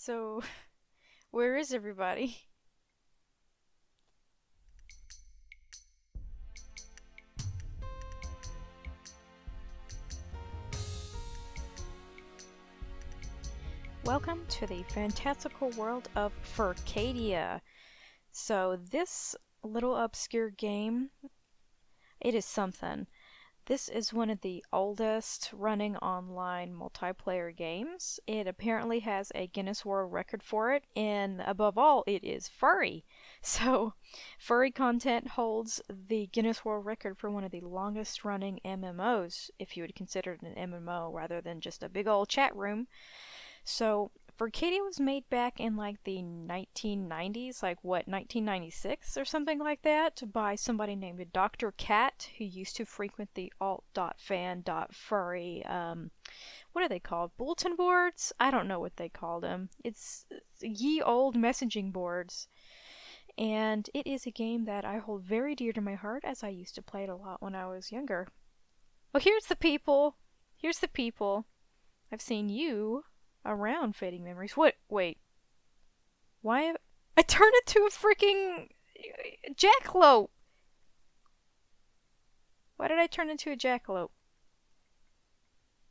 So, where is everybody? Welcome to the fantastical world of Furcadia. So, this little obscure game, it is something. This is one of the oldest running online multiplayer games. It apparently has a Guinness World Record for it, and above all, it is furry. So, furry content holds the Guinness World Record for one of the longest running MMOs, if you would consider it an MMO rather than just a big old chat room. So, Furcadia was made back in like the 1990s, like what, 1996 or something like that, by somebody named Dr. Cat, who used to frequent the alt.fan.furry, what are they called? Bulletin boards? I don't know what they call them. It's ye old messaging boards. And it is a game that I hold very dear to my heart as I used to play it a lot when I was younger. Well, here's the people. Here's the people. I've seen you around Fading Memories. What? Wait. Why have I turned into a freaking jackalope? Why did I turn into a jackalope?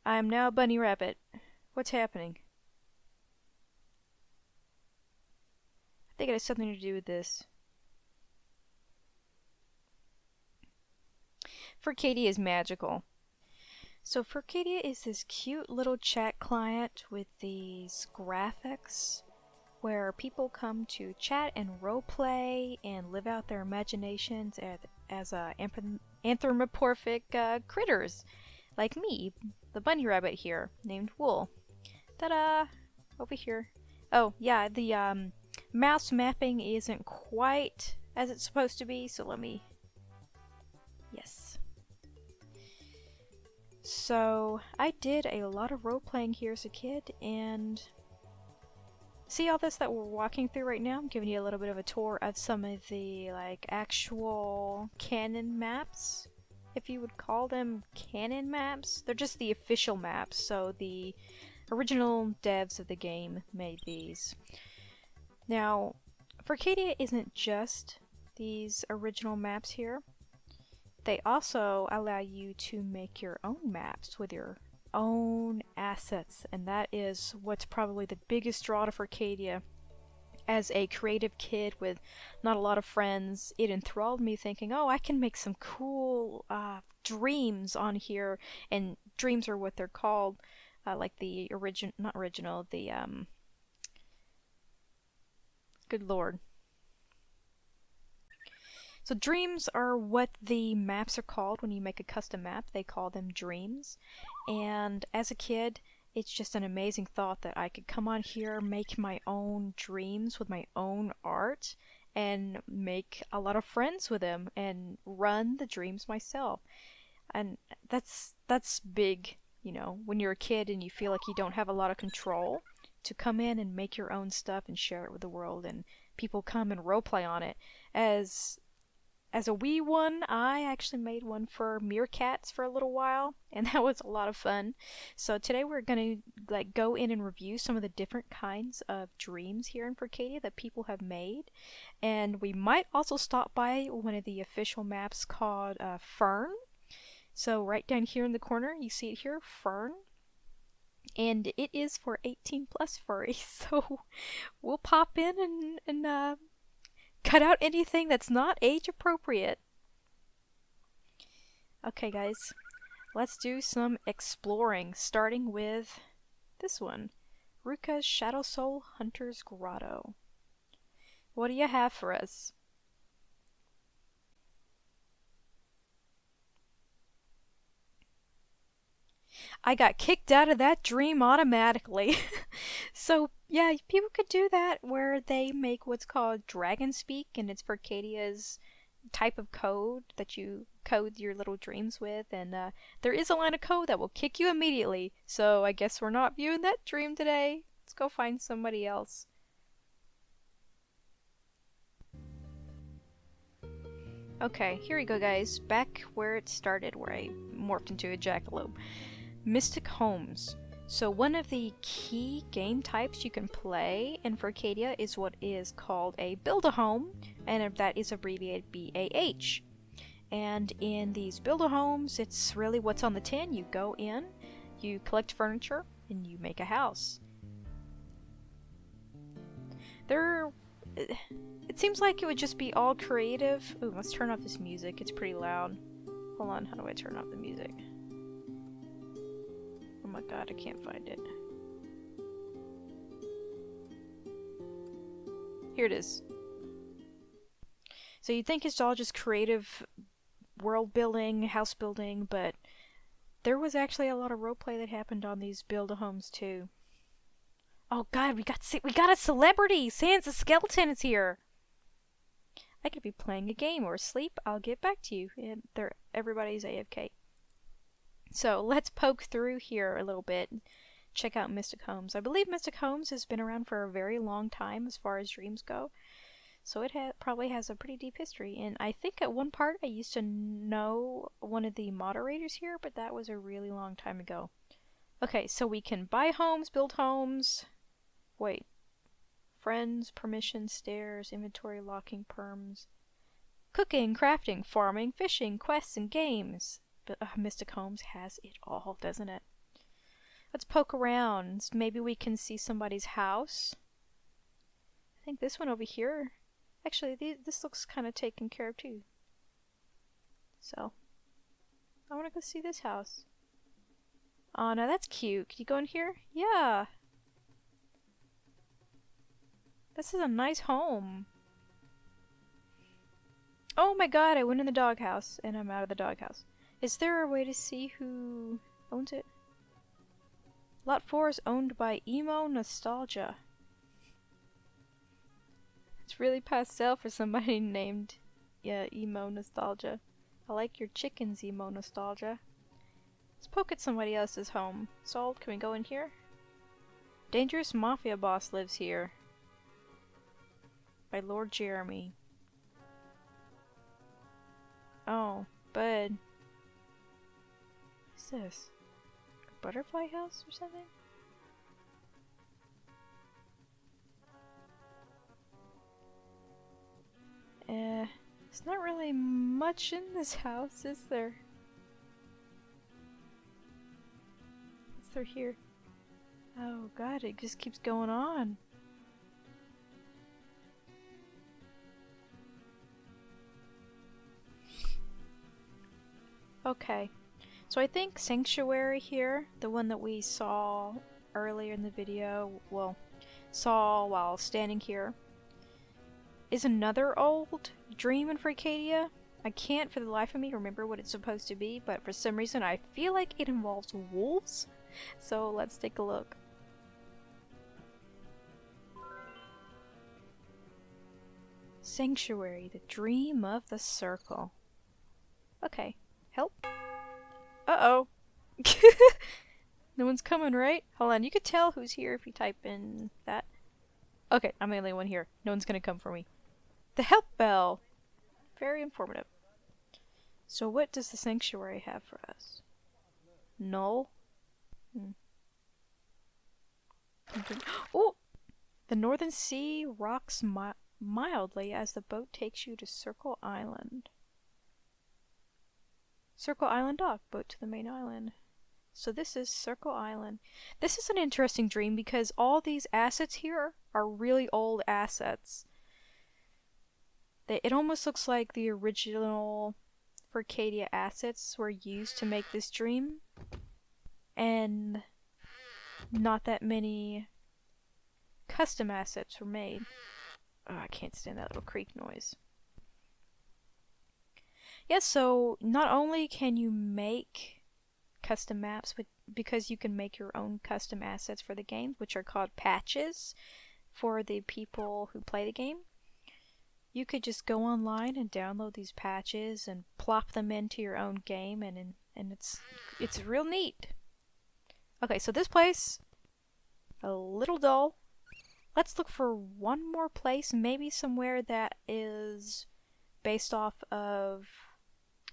I am now a bunny rabbit. What's happening? I think it has something to do with this. Furcadia is magical. So Furcadia is this cute little chat client with these graphics where people come to chat and roleplay and live out their imaginations as anthropomorphic critters, like me, the bunny rabbit here, named Wool. Ta-da! Over here. Oh, yeah, the mouse mapping isn't quite as it's supposed to be, so let me... Yes. So, I did a lot of role-playing here as a kid, and... See all this that we're walking through right now? I'm giving you a little bit of a tour of some of the, like, actual canon maps, if you would call them canon maps. They're just the official maps, so the original devs of the game made these. Now, Furcadia isn't just these original maps here. They also allow you to make your own maps with your own assets, and that is what's probably the biggest draw to Furcadia. As a creative kid with not a lot of friends, it enthralled me thinking, oh, I can make some cool dreams on here, and dreams are what they're called, like the not original, the, good lord. So dreams are what the maps are called when you make a custom map. They call them dreams. And as a kid, it's just an amazing thought that I could come on here, make my own dreams with my own art, and make a lot of friends with them, and run the dreams myself. And that's big, you know, when you're a kid and you feel like you don't have a lot of control, to come in and make your own stuff and share it with the world, and people come and roleplay on it. As a wee one, I actually made one for meerkats for a little while, and that was a lot of fun. So today we're gonna go in and review some of the different kinds of dreams here in Furcadia that people have made, and we might also stop by one of the official maps called Fern. So right down here in the corner, you see it here, Fern. And it is for 18 plus furries, so we'll pop in and cut out anything that's not age appropriate. Okay, guys, let's do some exploring, starting with this one, Ruka's Shadow Soul Hunter's Grotto. What do you have for us? I got kicked out of that dream automatically. So, yeah, people could do that where they make what's called dragon speak, and it's Furcadia's type of code that you code your little dreams with, and there is a line of code that will kick you immediately. So I guess we're not viewing that dream today. Let's go find somebody else. Okay, here we go, guys. Back where it started, where I morphed into a jackalope. Mystic Homes. So one of the key game types you can play in Furcadia is what is called a Build-A-Home, and that is abbreviated BAH. And in these Build-A-Homes, it's really what's on the tin. You go in, you collect furniture, and you make a house. It seems like it would just be all creative. Ooh, let's turn off this music. It's pretty loud. Hold on, how do I turn off the music? Oh my god, I can't find it. Here it is. So you'd think it's all just creative world building, house building, but there was actually a lot of roleplay that happened on these Build-A-Homes too. Oh god, we got a celebrity! Sans the Skeleton is here! I could be playing a game or asleep. I'll get back to you. And everybody's AFK. So let's poke through here a little bit. Check out Mystic Homes. I believe Mystic Homes has been around for a very long time as far as dreams go. So it probably has a pretty deep history. And I think at one part I used to know one of the moderators here, but that was a really long time ago. Okay, so we can buy homes, build homes. Wait. Friends, permissions, stairs, inventory, locking, perms. Cooking, crafting, farming, fishing, quests, and games. But Mystic Homes has it all, doesn't it? Let's poke around. Maybe we can see somebody's house. I think this one over here. Actually, this looks kind of taken care of too. So, I want to go see this house. Oh, no, that's cute. Can you go in here? Yeah. This is a nice home. Oh my god, I went in the doghouse, and I'm out of the doghouse. Is there a way to see who owns it? Lot 4 is owned by Emo Nostalgia. It's really pastel for somebody named Emo Nostalgia. I like your chickens, Emo Nostalgia. Let's poke at somebody else's home. Sold, can we go in here? Dangerous Mafia Boss lives here. By Lord Jeremy. Oh, bud. What's this? A butterfly house or something? There's not really much in this house, is there? What's there here? Oh god, it just keeps going on. Okay, so I think Sanctuary here, the one that we saw earlier in the video, well, saw while standing here, is another old dream in Furcadia. I can't for the life of me remember what it's supposed to be, but for some reason I feel like it involves wolves. So let's take a look. Sanctuary, the dream of the circle. Okay, help. Uh-oh. No one's coming, right? Hold on, you could tell who's here if you type in that. Okay, I'm the only one here. No one's gonna come for me. The help bell! Very informative. So what does the sanctuary have for us? Null? Oh! The northern sea rocks mildly as the boat takes you to Circle Island. Circle Island dock, boat to the main island. So this is Circle Island. This is an interesting dream because all these assets here are really old assets. It almost looks like the original Furcadia assets were used to make this dream. And not that many custom assets were made. Oh, I can't stand that little creak noise. Yes, so not only can you make custom maps, but because you can make your own custom assets for the game, which are called patches for the people who play the game. You could just go online and download these patches and plop them into your own game, and it's real neat. Okay, so this place, a little dull. Let's look for one more place, maybe somewhere that is based off of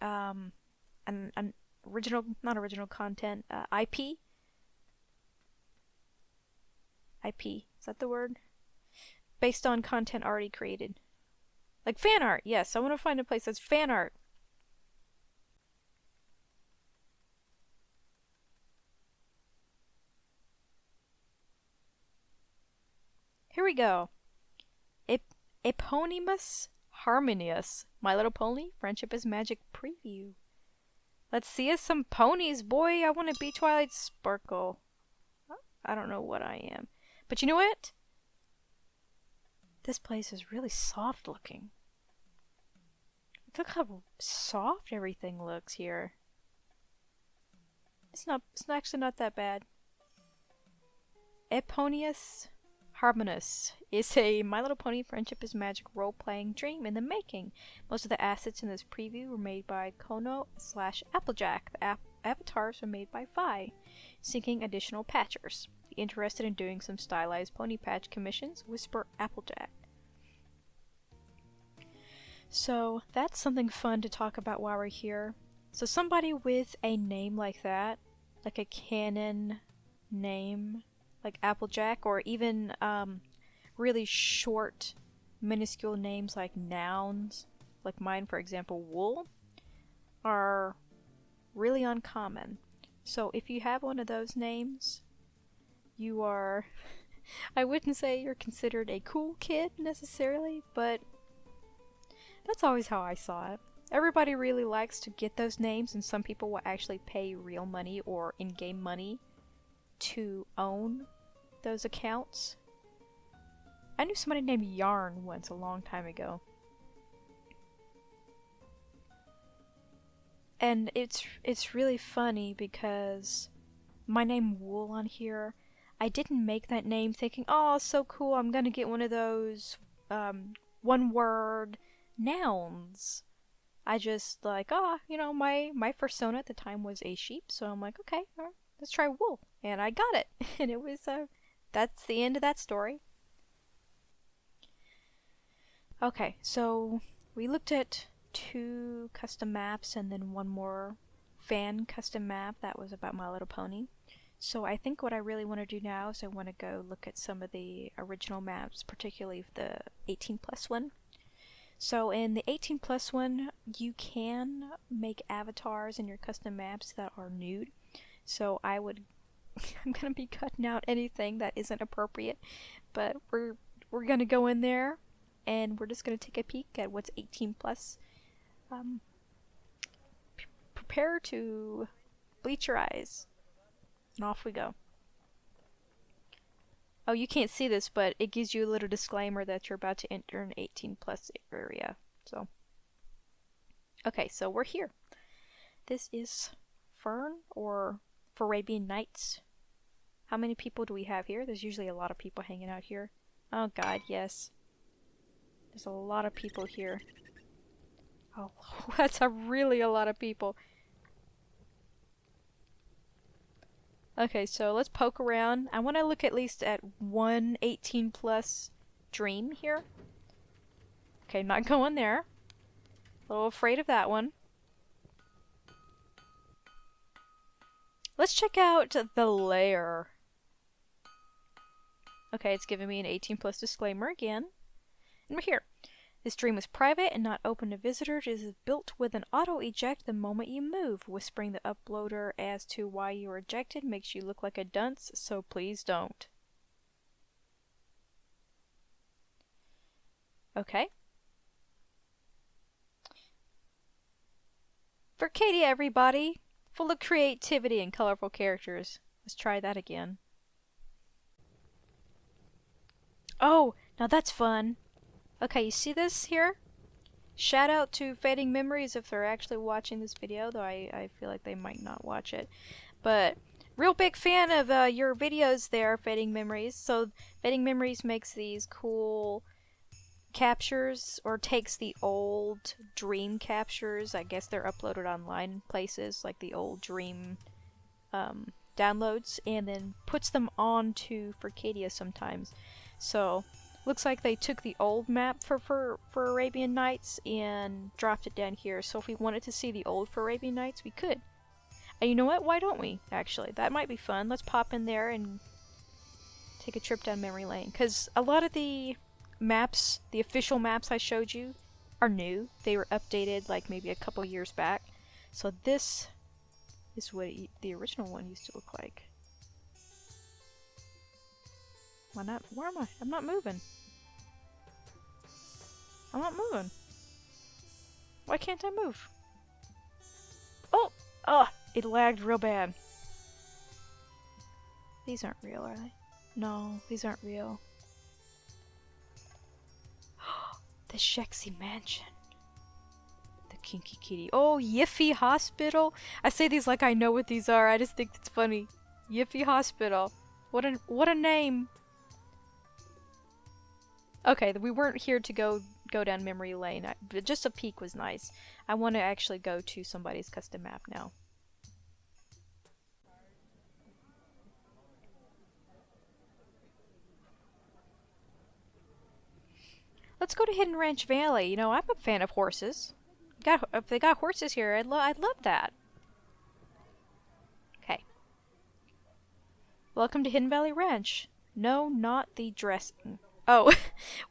an original, not original content, IP. IP. Is that the word? Based on content already created. Like fan art. Yes, I want to find a place that's fan art. Here we go. Eponymous Harmonious. My Little Pony Friendship is Magic preview. Let's see us some ponies, boy. I want to be Twilight Sparkle. I don't know what I am. But you know what? This place is really soft looking. Look how soft everything looks here. It's actually not that bad. Eponymous Harmonious is a My Little Pony Friendship is Magic role-playing dream in the making. Most of the assets in this preview were made by Kono/Applejack. The avatars were made by Vi, seeking additional patchers. If you're interested in doing some stylized pony patch commissions, whisper Applejack. So that's something fun to talk about while we're here. So somebody with a name like that, like a canon name, like Applejack, or even really short, minuscule names like nouns, like mine, for example, Wool, are really uncommon. So if you have one of those names, you are, I wouldn't say you're considered a cool kid necessarily, but that's always how I saw it. Everybody really likes to get those names, and some people will actually pay real money or in-game money to own those accounts. I knew somebody named Yarn once a long time ago. And it's really funny because my name Wool on here, I didn't make that name thinking, oh, so cool, I'm gonna get one of those one-word nouns. I just like, my persona at the time was a sheep, so I'm like, okay, all right, let's try Wool. And I got it. And it was, that's the end of that story. Okay, so we looked at 2 custom maps and then one more fan custom map that was about My Little Pony. So I think what I really want to do now is I want to go look at some of the original maps, particularly the 18+ one. So in the 18+ one, you can make avatars in your custom maps that are nude. So I'm gonna be cutting out anything that isn't appropriate, but we're gonna go in there and we're just gonna take a peek at what's 18+. Prepare to bleach your eyes, and off we go. Oh, you can't see this, but it gives you a little disclaimer that you're about to enter an 18+ area. So, okay, so we're here. This is Fern or Furabian Nights. How many people do we have here? There's usually a lot of people hanging out here. Oh god, yes. There's a lot of people here. Oh, that's really a lot of people. Okay, so let's poke around. I want to look at least at one 18+ dream here. Okay, not going there. A little afraid of that one. Let's check out the lair. Okay, it's giving me an 18+ disclaimer again. And we're here. This dream is private and not open to visitors. It is built with an auto-eject the moment you move. Whispering the uploader as to why you were ejected makes you look like a dunce, so please don't. Okay. Furcadia, everybody! Full of creativity and colorful characters. Let's try that again. Oh, now that's fun. Okay, you see this here? Shout out to Fading Memories if they're actually watching this video, though I feel like they might not watch it. But, real big fan of your videos there, Fading Memories. So, Fading Memories makes these cool captures, or takes the old Dream captures. I guess they're uploaded online places, like the old Dream downloads, and then puts them onto Furcadia sometimes. So, looks like they took the old map for Arabian Nights and dropped it down here. So if we wanted to see the old for Arabian Nights, we could. And you know what? Why don't we, actually? That might be fun. Let's pop in there and take a trip down memory lane. Because a lot of the maps, the official maps I showed you, are new. They were updated like maybe a couple years back. So this is what the original one used to look like. Why not? Where am I? I'm not moving. I'm not moving. Why can't I move? Oh! Oh! It lagged real bad. These aren't real, are they? No, these aren't real. The Shexy Mansion. The Kinky Kitty. Oh, Yiffy Hospital! I say these like I know what these are. I just think it's funny. Yiffy Hospital. What a name! Okay, we weren't here to go down memory lane, but just a peek was nice. I want to actually go to somebody's custom map now. Let's go to Hidden Ranch Valley. You know, I'm a fan of horses. If they got horses here, I'd love that. Okay. Welcome to Hidden Valley Ranch. No, not the dressing. Oh,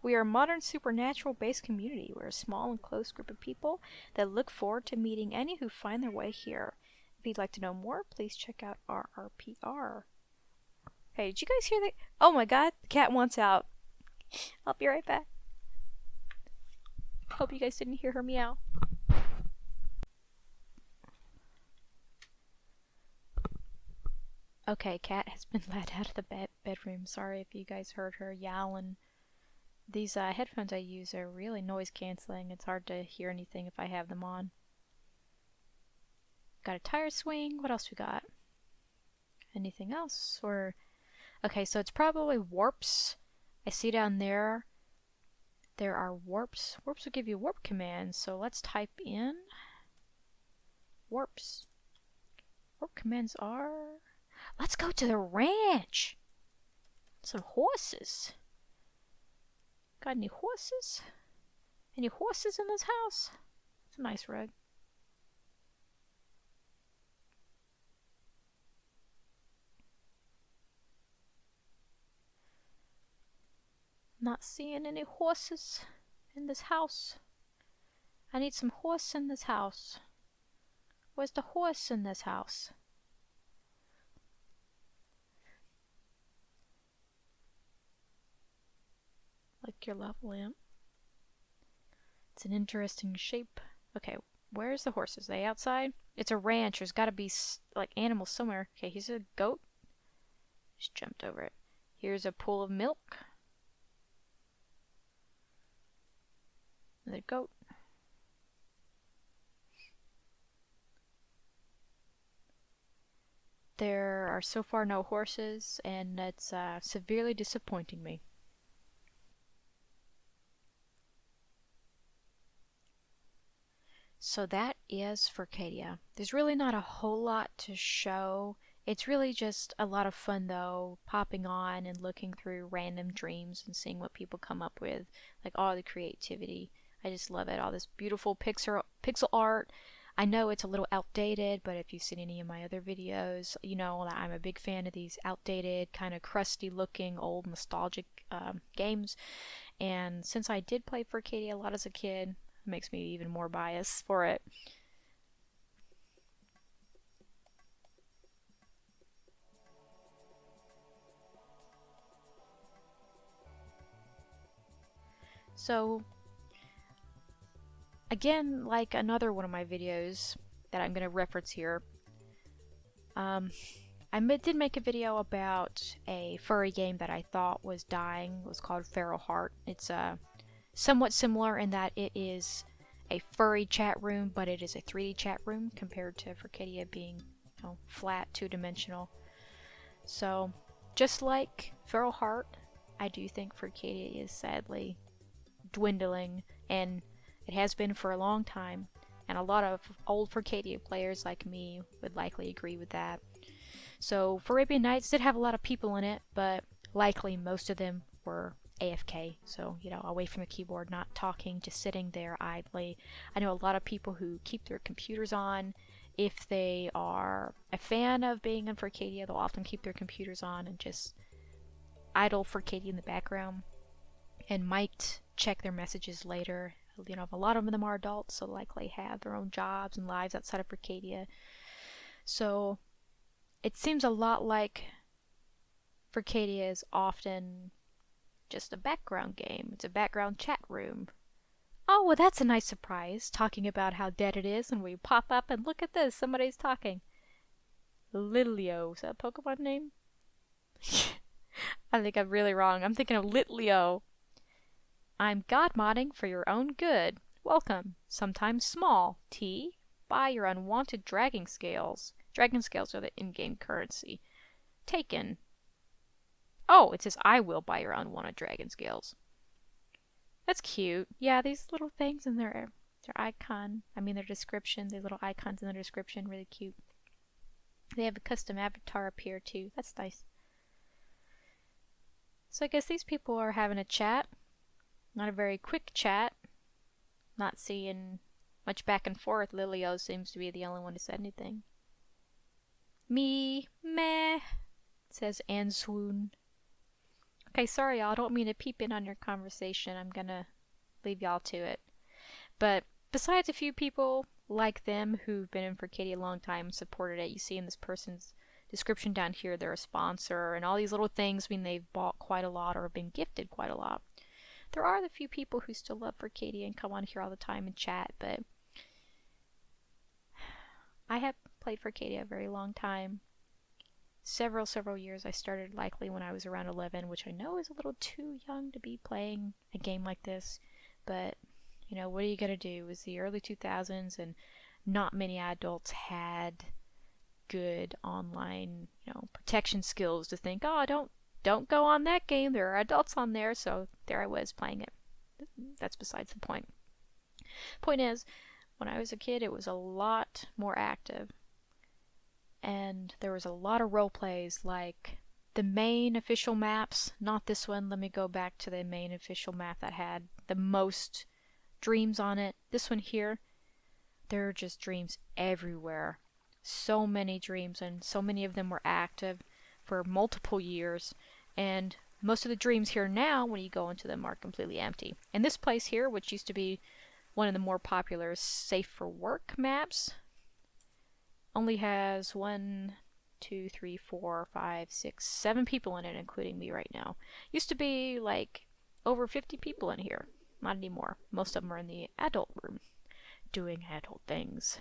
we are a modern supernatural-based community. We're a small and close group of people that look forward to meeting any who find their way here. If you'd like to know more, please check out our RPR. Hey, did you guys hear that? Oh my god, the cat wants out. I'll be right back. Hope you guys didn't hear her meow. Okay, cat has been let out of the bedroom. Sorry if you guys heard her yowling. These headphones I use are really noise canceling. It's hard to hear anything if I have them on. Got a tire swing. What else we got? Anything else? Or okay, so it's probably warps. I see down there are warps. Warps will give you warp commands. So let's type in warps. Warp commands are... Let's go to the ranch. Some horses. Got any horses? Any horses in this house? It's a nice rug. Not seeing any horses in this house. I need some horse in this house. Where's the horse in this house? Like your level lamp. It's an interesting shape. Okay, where's the horses? Are they outside? It's a ranch. There's gotta be like animals somewhere. Okay, here's a goat. Just jumped over it. Here's a pool of milk. Another goat. There are so far no horses, and that's severely disappointing me. So that is Furcadia. There's really not a whole lot to show. It's really just a lot of fun though, popping on and looking through random dreams and seeing what people come up with. Like all the creativity. I just love it. All this beautiful pixel art. I know it's a little outdated, but if you've seen any of my other videos, you know that I'm a big fan of these outdated, kind of crusty looking, old nostalgic games. And since I did play Furcadia a lot as a kid, it makes me even more biased for it. So, again, like another one of my videos that I'm going to reference here, I did make a video about a furry game that I thought was dying. It was called Feral Heart. It's somewhat similar in that it is a furry chat room, but it is a 3D chat room compared to Furcadia being, you know, flat, two-dimensional. So, just like Feral Heart, I do think Furcadia is sadly dwindling, and it has been for a long time, and a lot of old Furcadia players like me would likely agree with that. So Arabian Nights did have a lot of people in it, but likely most of them were AFK, so, you know, away from the keyboard, not talking, just sitting there idly. I know a lot of people who keep their computers on. If they are a fan of being in Furcadia, they'll often keep their computers on and just idle Furcadia in the background and might check their messages later. You know, a lot of them are adults, so likely have their own jobs and lives outside of Furcadia. So it seems a lot like Furcadia is often just a background game. It's a background chat room. Oh, well, that's a nice surprise, talking about how dead it is, and we pop up and look at this, somebody's talking. Litleo, is that a Pokemon name? I think I'm really wrong. I'm thinking of Litleo. I'm god modding for your own good. Welcome. Sometimes small. T. Buy your unwanted dragon scales. Dragon scales are the in-game currency. Taken. Oh, it says I will buy your unwanted dragon scales. That's cute. Yeah, these little things in their icon. I mean their description. These little icons in their description. Really cute. They have a custom avatar up here too. That's nice. So I guess these people are having a chat. Not a very quick chat. Not seeing much back and forth. Lilio seems to be the only one who said anything. Me, meh, says Answoon. Okay, sorry y'all, I don't mean to peep in on your conversation. I'm gonna leave y'all to it. But besides a few people like them who've been in Furcadia a long time and supported it, you see in this person's description down here they're a sponsor, and all these little things mean they've bought quite a lot or have been gifted quite a lot. There are the few people who still love Furcadia and come on here all the time and chat, but I have played Furcadia a very long time. Several years. I started likely when I was around 11, which I know is a little too young to be playing a game like this, but you know, what are you gonna do? It was the early 2000s and not many adults had good online, you know, protection skills to think, oh, don't go on that game, there are adults on there. So there I was playing it. That's besides the point. Point is, when I was a kid it was a lot more active, and there was a lot of role plays, like the main official maps, not this one, let me go back to the main official map that had the most dreams on it. This one here, there are just dreams everywhere. So many dreams, and so many of them were active for multiple years, and most of the dreams here now, when you go into them, are completely empty. And this place here, which used to be one of the more popular safe for work maps, only has 1, 2, 3, 4, 5, 6, 7 people in it, including me right now. Used to be like over 50 people in here. Not anymore. Most of them are in the adult room, doing adult things.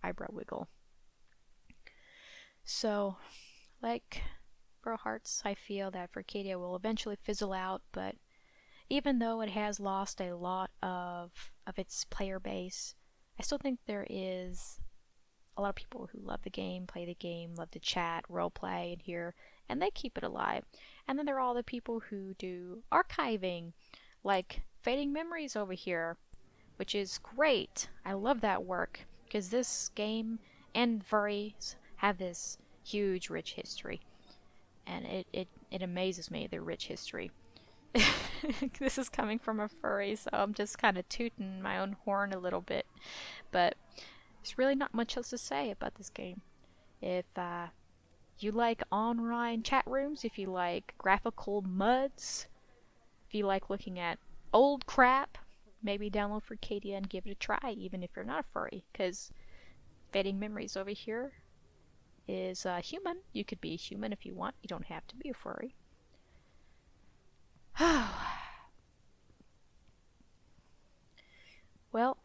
Eyebrow wiggle. So, like Bro Hearts, I feel that Furcadia will eventually fizzle out, but even though it has lost a lot of its player base, I still think there is a lot of people who love the game, play the game, love to chat, roleplay in here, and they keep it alive. And then there are all the people who do archiving, like Fading Memories over here, which is great. I love that work, because this game and furries have this huge, rich history. And it amazes me, the rich history. This is coming from a furry, so I'm just kind of tooting my own horn a little bit. But there's really not much else to say about this game. If you like online chat rooms, if you like graphical muds, if you like looking at old crap, maybe download Furcadia and give it a try, even if you're not a furry, because Fading Memories over here is human. You could be a human if you want. You don't have to be a furry. Well,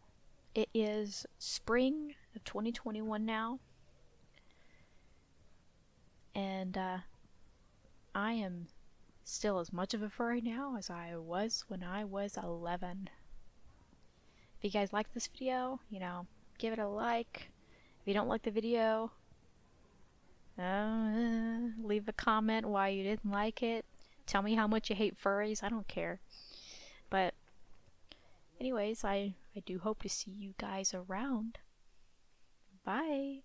it is spring of 2021 now, and I am still as much of a furry now as I was when I was 11. If you guys like this video, you know, give it a like. If you don't like the video, leave a comment why you didn't like it. Tell me how much you hate furries. I don't care. But anyways, I do hope to see you guys around. Bye.